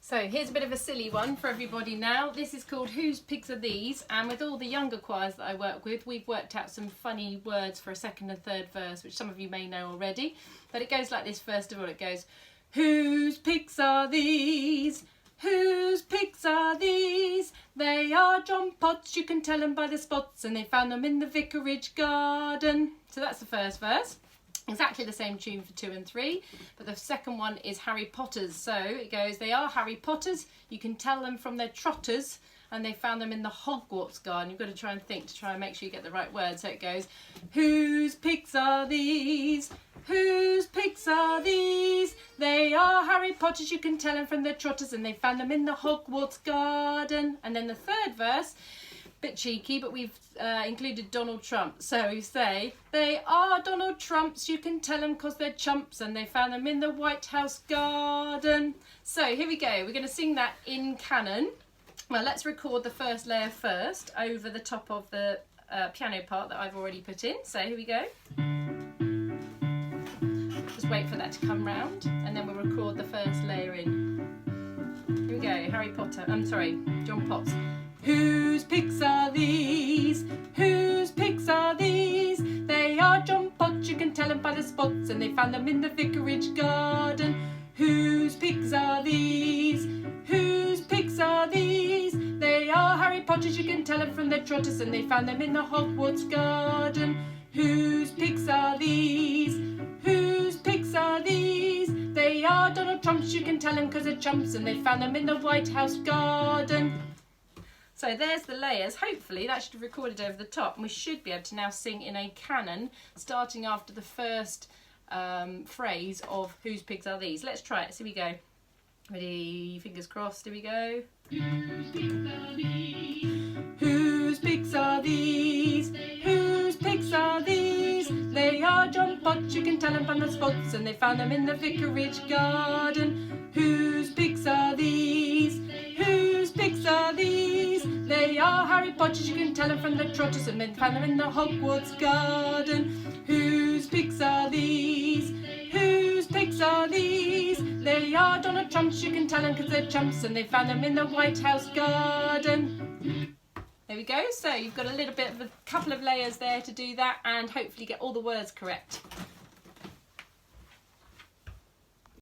So here's a bit of a silly one for everybody now. This is called Whose Pigs Are These? And with all the younger choirs that I work with, we've worked out some funny words for a second and third verse, which some of you may know already. But it goes like this first of all. It goes, whose pigs are these? Whose pigs are these? They are John Potts, you can tell them by the spots, and they found them in the vicarage garden. So that's the first verse. Exactly the same tune for 2 and 3, but the second one is Harry Potter's. So it goes, they are Harry Potter's, you can tell them from their trotters, and they found them in the Hogwarts garden. You've got to try and think to try and make sure you get the right word. So it goes, whose pigs are these? Whose pigs are these? They are Harry Potter's, you can tell them from their trotters, and they found them in the Hogwarts garden. And then the third verse, bit cheeky, but we've included Donald Trump. So we say, they are Donald Trumps, you can tell them because they're chumps, and they found them in the White House garden. So here we go, we're going to sing that in canon. Well, let's record the first layer first over the top of the piano part that I've already put in. So here we go. Just wait for that to come round, and then we'll record the first layer in. Here we go, John Potts. Whose pigs are these? Whose pigs are these? They are John Potts, you can tell them by the spots, and they found them in the vicarage garden. Whose pigs are these? Whose pigs are these? They are Harry Potter's, you can tell them from their trotters, and they found them in the Hogwarts garden. Whose pigs are these? Whose pigs are these? They are Donald Trump's, you can tell them because they're chumps, and they found them in the White House garden. So there's the layers. Hopefully that should have recorded over the top, and we should be able to now sing in a canon starting after the first phrase of whose pigs are these. Let's try it. So here we go. Ready? Fingers crossed. Here we go. Whose pigs are these? Whose pigs are these? Whose pigs are these? They are John Potts, you can tell them from the spots, and they found them in the vicarage garden. Whose pigs are these? Whose pigs are these? They are Harry Potter's, you can tell them from the trotters, and then found them in the Hogwarts garden. Whose pigs are these? Whose pigs are these? They are Donald Trump's, you can tell them because they're chumps, and they found them in the White House garden. There we go. So you've got a little bit of a couple of layers there to do that, and hopefully get all the words correct.